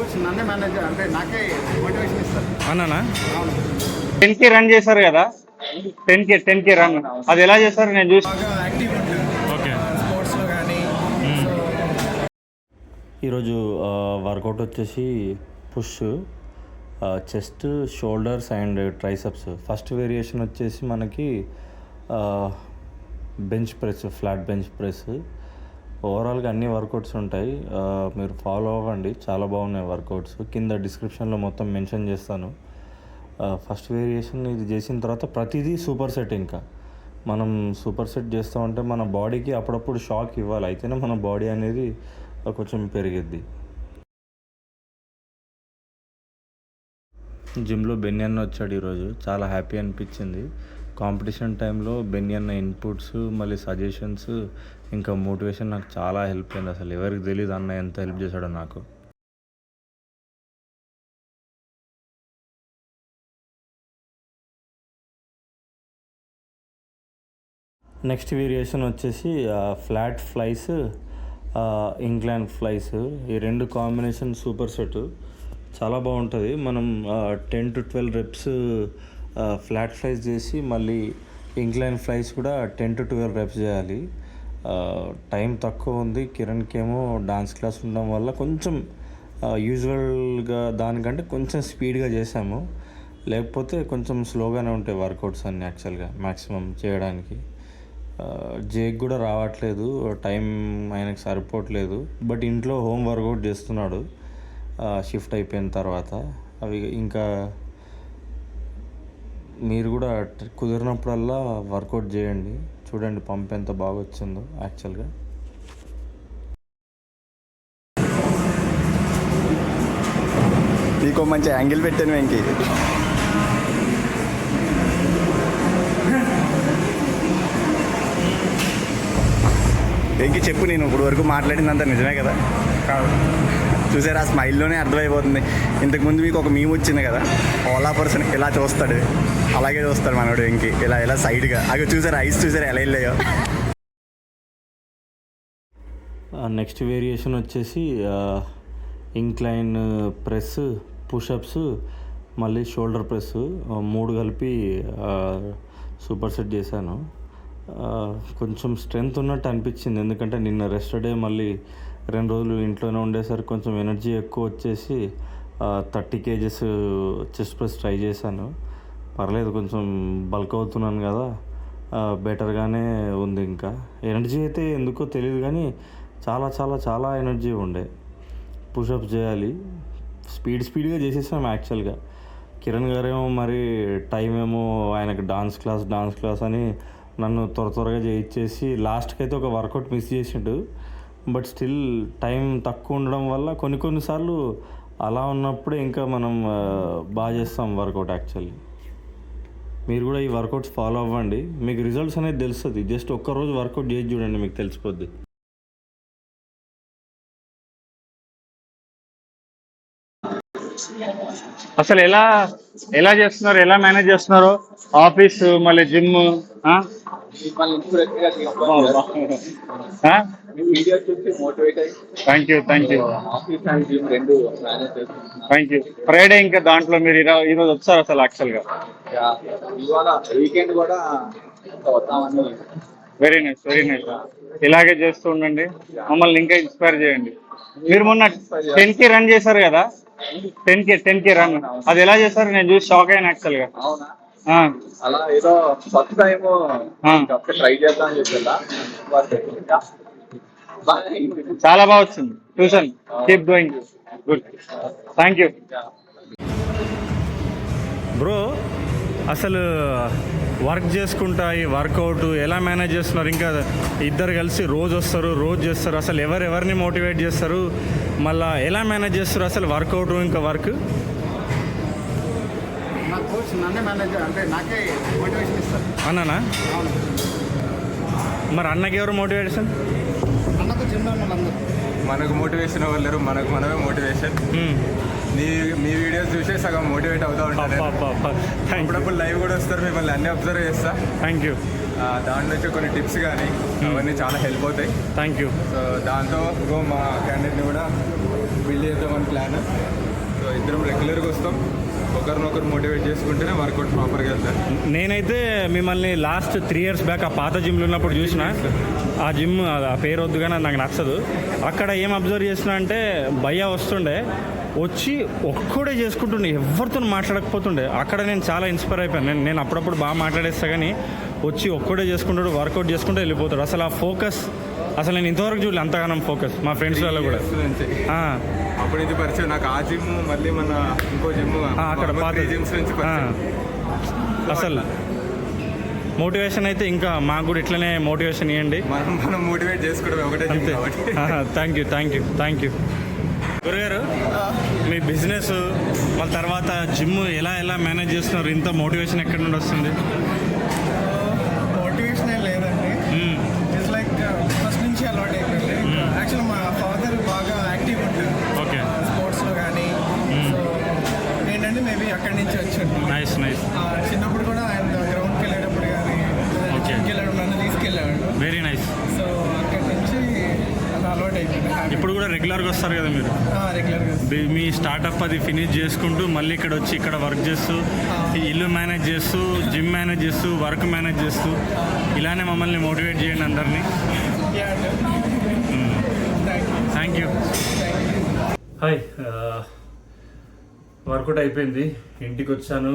Coach నన్నే manager అంటే నాకే మోటివేషన్ ఇస్తారు అన్నానా. అవును 10K రన్ చేశారు కదా, 10K రన్, అది ఎలా చేశారు నేను చూసి. బాగా యాక్టివ్ ఉంటుంది ఓకే. స్పోర్ట్స్లో కానీ సో ఈరోజు వర్కౌట్ వచ్చేసి push, chest, shoulders and triceps. First variation వచ్చేసి మనకి bench press, flat bench press. ఓవరాల్గా అన్ని వర్కౌట్స్ ఉంటాయి, మీరు ఫాలో అవ్వండి, చాలా బాగున్నాయి వర్కౌట్స్. కింద డిస్క్రిప్షన్లో మొత్తం మెన్షన్ చేస్తాను. ఫస్ట్ వేరియేషన్ ఇది చేసిన తర్వాత ప్రతిదీ సూపర్ సెట్. ఇంకా మనం సూపర్ సెట్ చేస్తామంటే మన బాడీకి అప్పుడప్పుడు షాక్ ఇవ్వాలి, అయితేనే మన బాడీ అనేది కొంచెం పెరిగిద్ది. జిమ్లో బెన్నీ అన్న వచ్చాడు ఈరోజు, చాలా హ్యాపీ అనిపించింది. కాంపిటీషన్ టైంలో బెన్నీ అన్న ఇన్పుట్స్, మళ్ళీ సజెషన్స్, ఇంకా మోటివేషన్ నాకు చాలా హెల్ప్ అయింది. అసలు ఎవరికి తెలియదు అన్న ఎంత హెల్ప్ చేశాడో నాకు. నెక్స్ట్ వేరియేషన్ వచ్చేసి ఫ్లాట్ ఫ్లైస్, ఇంక్లైన్ ఫ్లైస్. ఈ రెండు కాంబినేషన్ సూపర్ సెట్, చాలా బాగుంటుంది. మనం 10 to 12 రెప్స్ ఫ్లాట్ ఫ్లైస్ చేసి మళ్ళీ ఇంక్లైన్ ఫ్లైస్ కూడా 10 to 12 రెప్స్ చేయాలి. టైం తక్కువ ఉంది, కిరణ్కి ఏమో డాన్స్ క్లాస్ ఉండడం వల్ల కొంచెం యూజువల్గా దానికంటే కొంచెం స్పీడ్గా చేసాము, లేకపోతే కొంచెం స్లోగానే ఉంటాయి వర్కౌట్స్ అన్నీ యాక్చువల్గా మ్యాక్సిమం చేయడానికి. జేక్ కూడా రావట్లేదు, టైం ఆయనకు సరిపోవట్లేదు, బట్ ఇంట్లో హోమ్ వర్కౌట్ చేస్తున్నాడు షిఫ్ట్ అయిపోయిన తర్వాత. అవి ఇంకా మీరు కూడా కుదిరినప్పుడల్లా వర్కౌట్ చేయండి, చూడండి పంప్ ఎంత బాగా వచ్చిందో యాక్చువల్గా. నీకు మంచి యాంగిల్ పెట్టాను వెంకీ. వెంకీ చెప్పు, నేను ఇప్పుడు వరకు మాట్లాడిందంతా నిజమే కదా? చూసారా, ఆ స్మైల్లోనే అర్థమైపోతుంది. ఇంతకుముందు మీకు ఒక మీమ్ వచ్చింది కదా, ఓలా పర్సన్ ఇలా చూస్తాడు, అలాగే చూస్తాడు మనోడు వెంకీ, ఇలా సైడ్గా. అవి చూసారా, ఐస్ చూసారా ఎలా వెళ్ళాయో. నెక్స్ట్ వేరియేషన్ వచ్చేసి ఇంక్లైన్ ప్రెస్, పుషప్స్, మళ్ళీ షోల్డర్ ప్రెస్, 3 కలిపి సూపర్ సెట్ చేశాను. కొంచెం స్ట్రెంగ్త్ ఉన్నట్టు అనిపించింది, ఎందుకంటే నిన్న రెస్ట్ డే, మళ్ళీ 2 రోజులు ఇంట్లోనే ఉండేసరికి కొంచెం ఎనర్జీ ఎక్కువ వచ్చేసి 30 kgs చెస్ట్ ప్రెస్ ట్రై చేశాను. పర్లేదు, కొంచెం బల్క్ అవుతున్నాను కదా, బెటర్గానే ఉంది. ఇంకా ఎనర్జీ అయితే ఎందుకో తెలియదు కానీ చాలా చాలా చాలా ఎనర్జీ ఉండే. పుషప్స్ చేయాలి, స్పీడ్గా చేసేసాం యాక్చువల్గా. కిరణ్ గారేమో మరి టైం ఏమో ఆయనకు డాన్స్ క్లాస్ అని నన్ను త్వరగా చేయించేసి లాస్ట్కి అయితే ఒక వర్కౌట్ మిస్ చేసిండు. బట్ స్టిల్ టైం తక్కువ ఉండడం వల్ల కొన్నిసార్లు అలా ఉన్నప్పుడే ఇంకా మనం బాగా చేస్తాం వర్కౌట్ యాక్చువల్లీ. మీరు కూడా ఈ వర్కౌట్స్ ఫాలో అవ్వండి, మీకు రిజల్ట్స్ అనేది తెలుస్తుంది. జస్ట్ ఒక్కరోజు వర్కౌట్ చేసి చూడండి, మీకు తెలిసిపోద్ది. అసలు ఎలా చేస్తున్నారు, ఎలా మేనేజ్ చేస్తున్నారు ఆఫీస్ మళ్ళీ జిమ్? Thank you. ఫ్రైడే ఇంకా దాంట్లో మీరు ఈరోజు వచ్చారు అసలు యాక్చువల్గా. వీకెండ్ కూడా వెరీ నైస్. ఇలాగే చేస్తూ ఉండండి, మమ్మల్ని ఇంకా ఇన్స్పైర్ చేయండి. మీరు మొన్న 10K రన్ చేశారు కదా, 10K రన్, అది ఎలా చేశారు నేను చూసి షాక్ అయ్యాను యాక్చువల్గా. అలా ఏదో ఫస్ట్ టైం ట్రై చేద్దాం అని చెప్పా, చాలా బాగా వచ్చింది, చూసాను. Keep doing good, thank you bro. అసలు వర్క్ చేసుకుంటా ఈ వర్కౌట్ ఎలా మేనేజ్ చేస్తున్నారు? ఇంకా ఇద్దరు కలిసి రోజు వస్తారు, రోజు చేస్తారు. అసలు ఎవరిని మోటివేట్ చేస్తారు, మళ్ళీ ఎలా మేనేజ్ చేస్తారు అసలు వర్కౌట్ ఇంకా వర్క్? నా కోచ్ నన్నే మేనేజర్ అంటే నాకే మోటివేషన్ ఇస్తారు అన్నానా. అవును మరి అన్నకి ఎవరు మోటివేషన్? అన్నకు జిమ్లో ఉన్న అందరూ మనకు మోటివేషన్ అవ్వలేరు, మనమే మోటివేషన్. మీ వీడియోస్ చూసే సగం మోటివేట్ అవుతూ ఉంటారు. అప్పుడప్పుడు లైవ్ కూడా వస్తారు, మిమ్మల్ని అన్నీ అబ్జర్వ్ చేస్తా. Thank you. దాంట్లో వచ్చి కొన్ని టిప్స్ కానీ అవన్నీ చాలా హెల్ప్ అవుతాయి. Thank you. సో దాంతో మా క్యాండిడేట్ని కూడా బిల్డ్ చేద్దామని ప్లాన్ ప్లాన్. సో ఇద్దరం రెగ్యులర్గా వస్తాం, ఒకరినొకరు మోటివేట్ చేసుకుంటేనే వర్కౌట్ ప్రాపర్గా వెళ్తారు. నేనైతే మిమ్మల్ని లాస్ట్ 3 years బ్యాక్ ఆ పాత జిమ్లో ఉన్నప్పుడు చూసిన. ఆ జిమ్ ఆ పేరు వద్దు కానీ నాకు నచ్చదు. అక్కడ ఏం అబ్జర్వ్ చేసిన అంటే భయ్యా వస్తుండే, వచ్చి ఒక్కడే చేసుకుంటుండే, ఎవరితో మాట్లాడకపోతుండే. అక్కడ నేను చాలా ఇన్స్పైర్ అయిపోయాను. నేను అప్పుడప్పుడు బాగా మాట్లాడేస్తా కానీ వచ్చి ఒక్కడే చేసుకుంటాడు, వర్కౌట్ చేసుకుంటూ వెళ్ళిపోతాడు. అసలు ఆ ఫోకస్ అసలు నేను ఇంతవరకు చూడలే అంతగానం ఫోకస్ మా ఫ్రెండ్స్ వల్ల కూడా. అప్పుడు ఇది పరిచయం నాకు, ఆ జిమ్ మళ్ళీ మన ఇంకో జిమ్ అక్కడ పాత జిమ్స్ నుంచి పరిచయం. అసలు మోటివేషన్ అయితే ఇంకా మాకు కూడా ఇట్లనే మోటివేషన్ ఇవ్వండి. మనం మోటివేట్ చేసుకోవడం ఒకటే అంతే. థ్యాంక్ యూ గురుగారు. మీ బిజినెస్ వాళ్ళ తర్వాత జిమ్ ఎలా మేనేజ్ చేస్తున్నారు? ఇంత మోటివేషన్ ఎక్కడి నుండి వస్తుంది? మోటివేషన్ ఏం లేదండి, ఇట్స్ లైక్ ఫస్ట్ నుంచి అలవాటు అయిపోయింది. యాక్చువల్ మా ఫాదర్ బాగా యాక్టివ్ ఉంటారు ఓకే స్పోర్ట్స్లో కానీ. సో ఏంటంటే మేబీ అక్కడి నుంచి వచ్చాను. నైస్. చిన్నప్పుడు కూడా ఆయన గ్రౌండ్కి వెళ్ళేటప్పుడు కానీ వెళ్ళడం నన్ను తీసుకెళ్ళాడు. Very nice. సో అక్కడి నుంచి అలా అలవాటు అయిపోయింది. ఇప్పుడు కూడా రెగ్యులర్గా వస్తారు కదా మీరు? రెగ్యులర్గా మీ స్టార్టప్ అది ఫినిష్ చేసుకుంటూ మళ్ళీ ఇక్కడ వచ్చి ఇక్కడ వర్క్ చేస్తూ, ఈ ఇల్లు మేనేజ్ చేస్తూ, జిమ్ మేనేజ్ చేస్తూ, వర్క్ మేనేజ్ చేస్తూ ఇలానే మమ్మల్ని మోటివేట్ చేయండి అందరినీ. Thank you. హాయ్, వర్కౌట్ అయిపోయింది, ఇంటికి వచ్చాను,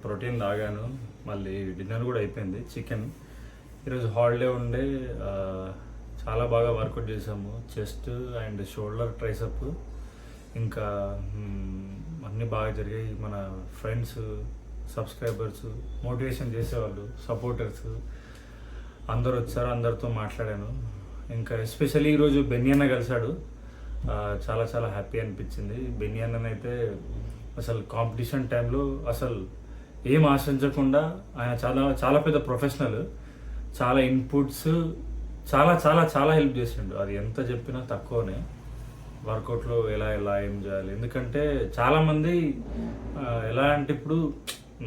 ప్రోటీన్ తాగాను, మళ్ళీ డిన్నర్ కూడా అయిపోయింది. చికెన్ ఈరోజు హాలిడే ఉండే చాలా బాగా వర్కౌట్ చేసాము. చెస్ట్ అండ్ షోల్డర్, ట్రైసప్, ఇంకా అన్నీ బాగా జరిగాయి. మన ఫ్రెండ్స్, సబ్స్క్రైబర్స్, మోటివేషన్ చేసేవాళ్ళు, సపోర్టర్స్ అందరు వచ్చారు, అందరితో మాట్లాడాను. ఇంకా ఎస్పెషల్లీ ఈరోజు బెన్నీ అన్న కలిశాడు, చాలా హ్యాపీ అనిపించింది. బెన్నీ అన్ననైతే అసలు కాంపిటీషన్ టైంలో అసలు ఏం ఆశించకుండా ఆయన చాలా పెద్ద ప్రొఫెషనల్, చాలా ఇన్పుట్స్ చాలా హెల్ప్ చేసిండు. అది ఎంత చెప్పినా తక్కువనే. వర్కౌట్లో ఎలా ఏం చేయాలి, ఎందుకంటే చాలామంది ఎలా అంటే ఇప్పుడు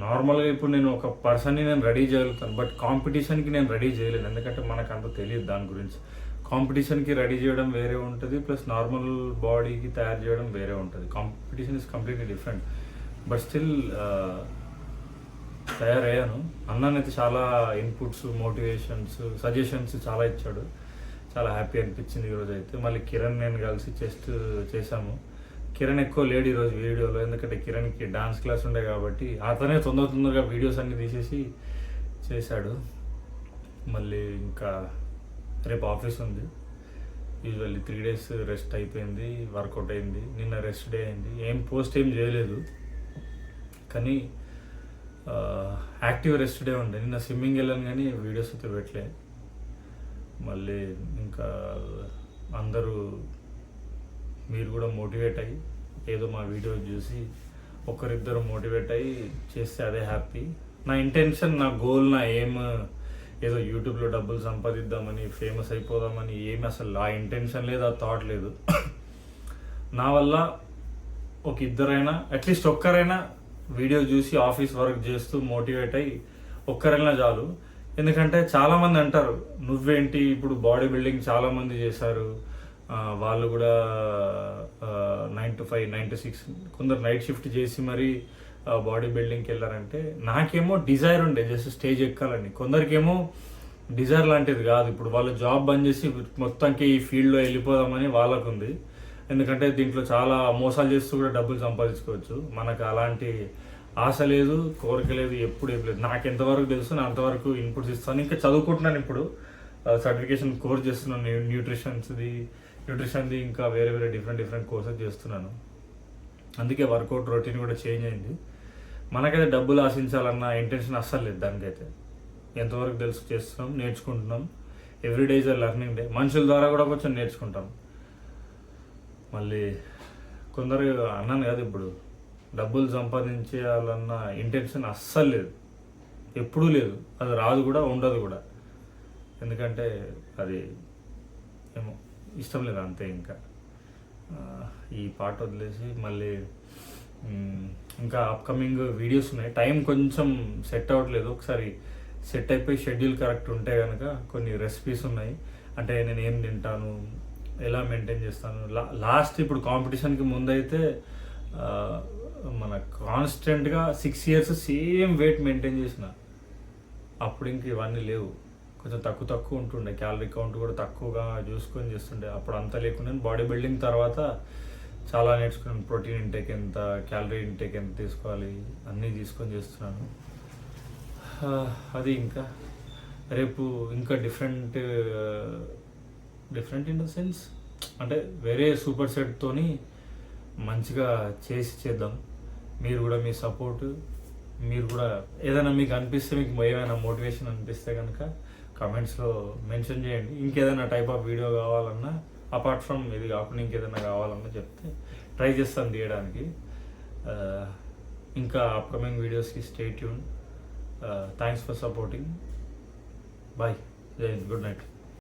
నార్మల్గా ఇప్పుడు నేను ఒక పర్సన్ని నేను రెడీ చేయగలుగుతాను, బట్ కాంపిటీషన్కి నేను రెడీ చేయలేను, ఎందుకంటే మనకు అంత తెలియదు దాని గురించి. కాంపిటీషన్కి రెడీ చేయడం వేరే ఉంటుంది, ప్లస్ నార్మల్ బాడీకి తయారు చేయడం వేరే ఉంటుంది. Competition is completely different. But still తయారయ్యాను. అన్ననైతే చాలా ఇన్పుట్స్, మోటివేషన్స్, సజెషన్స్ చాలా ఇచ్చాడు. చాలా హ్యాపీ అనిపించింది ఈరోజు అయితే. మళ్ళీ కిరణ్ నేను కలిసి చెస్ట్ చేశాము. కిరణ్ ఎక్కువ లేడు ఈరోజు వీడియోలో, ఎందుకంటే కిరణ్కి డాన్స్ క్లాస్ ఉండే కాబట్టి అతనే తొందరగా వీడియోస్ అన్నీ తీసేసి చేశాడు. మళ్ళీ ఇంకా రేపు ఆఫీస్ ఉంది. యూజువల్లీ 3 days రెస్ట్ అయిపోయింది, వర్కౌట్ అయింది. నిన్న రెస్ట్ డే అయింది. ఏం చేయలేదు, కానీ యాక్టివ్ రెస్ట్ డే ఉండే. నిన్న స్విమ్మింగ్ వెళ్ళాను కానీ వీడియోస్ అయితే పెట్టలే. మళ్ళీ ఇంకా అందరూ మీరు కూడా మోటివేట్ అయ్యి ఏదో మా వీడియో చూసి ఒకరిద్దరు మోటివేట్ అయ్యి చేస్తే అదే హ్యాపీ. నా ఇంటెన్షన్, నా గోల్, నా ఎయిమ్ ఏదో యూట్యూబ్లో డబ్బులు సంపాదిద్దామని, ఫేమస్ అయిపోదామని ఏమి అసలు ఆ ఇంటెన్షన్ లేదు, ఆ థాట్ లేదు. నా వల్ల ఒక ఇద్దరైనా, అట్లీస్ట్ ఒక్కరైనా వీడియో చూసి ఆఫీస్ వర్క్ చేస్తూ మోటివేట్ అయ్యి ఒక్కరైనా చాలు. ఎందుకంటే చాలామంది అంటారు, నువ్వేంటి ఇప్పుడు బాడీ బిల్డింగ్ చాలామంది చేశారు, వాళ్ళు కూడా 9 to 5, 9 to 6, కొందరు నైట్ షిఫ్ట్ చేసి మరి బాడీ బిల్డింగ్కి వెళ్ళారంటే, నాకేమో డిజైర్ ఉండే జస్ట్ స్టేజ్ ఎక్కాలని. కొందరికేమో డిజైర్ లాంటిది కాదు, ఇప్పుడు వాళ్ళు జాబ్ బంద్ చేసి మొత్తానికి ఈ ఫీల్డ్లో వెళ్ళిపోదామని వాళ్ళకు ఉంది. ఎందుకంటే దీంట్లో చాలా మోసాలు చేస్తూ కూడా డబ్బులు సంపాదించుకోవచ్చు. మనకు అలాంటి ఆశ లేదు, కోరిక లేదు, ఎప్పుడు ఏం లేదు. నాకు ఎంతవరకు తెలుసు నేను అంతవరకు ఇన్పుట్స్ ఇస్తాను. ఇంకా చదువుకుంటున్నాను, ఇప్పుడు సర్టిఫికేషన్ కోర్స్ చేస్తున్నాను, న్యూట్రిషన్ది ఇంకా వేరే డిఫరెంట్ కోర్సెస్ చేస్తున్నాను. అందుకే వర్కౌట్ రొటీన్ కూడా చేంజ్ అయింది. మనకైతే డబ్బులు ఆశించాలన్న ఇంటెన్షన్ అస్సలు లేదు దానికైతే. ఎంతవరకు తెలుసు చేస్తున్నాం, నేర్చుకుంటున్నాం. Every day is a learning day. మనుషుల ద్వారా కూడా కొంచెం నేర్చుకుంటాం. మళ్ళీ కొందరు అన్నాను కదా, ఇప్పుడు డబ్బులు సంపాదించేయాలన్న ఇంటెన్షన్ అస్సలు లేదు, ఎప్పుడూ లేదు. అది రాదు కూడా, ఉండదు కూడా. ఎందుకంటే అది ఏమో ఇష్టం లేదు అంతే. ఇంకా ఈ పాట వదిలేసి మళ్ళీ ఇంకా అప్కమింగ్ వీడియోస్ ఉన్నాయి. టైం కొంచెం సెట్ అవ్వట్లేదు. ఒకసారి సెట్ అయిపోయి షెడ్యూల్ కరెక్ట్ ఉంటే కనుక కొన్ని రెసిపీస్ ఉన్నాయి. అంటే నేను ఏం తింటాను, ఎలా మెయింటైన్ చేస్తాను. లాస్ట్ ఇప్పుడు కాంపిటీషన్కి ముందైతే మన కాన్స్టెంట్గా 6 years సేమ్ వెయిట్ మెయింటైన్ చేసిన. అప్పుడు ఇంక ఇవన్నీ లేవు, కొంచెం తక్కువ ఉంటుండే, క్యాలరీ కౌంట్ కూడా తక్కువగా చూసుకొని చేస్తుండే. అప్పుడు అంతా లేకుండా బాడీ బిల్డింగ్ తర్వాత చాలా నేర్చుకున్నాను. ప్రోటీన్ ఇంటేక్ ఎంత, క్యాలరీ ఇంటేక్ ఎంత తీసుకోవాలి అన్నీ తీసుకొని చేస్తున్నాను. అది ఇంకా రేపు ఇంకా డిఫరెంట్ ఇన్ ద సెన్స్ అంటే వేరే సూపర్ సెట్తోని మంచిగా చేద్దాం. మీరు కూడా మీ సపోర్ట్, మీరు కూడా ఏదైనా మీకు అనిపిస్తే, మీకు ఏమైనా మోటివేషన్ అనిపిస్తే కనుక కామెంట్స్లో మెన్షన్ చేయండి. ఇంకేదైనా టైప్ ఆఫ్ వీడియో కావాలన్నా, అపార్ట్ ఫ్రమ్ ఇది కాకుండా ఇంకేదైనా కావాలన్నా చెప్తే ట్రై చేస్తాను తీయడానికి. ఇంకా అప్కమింగ్ వీడియోస్కి stay tune. Thanks for supporting. Bye, Jai Hind, good night.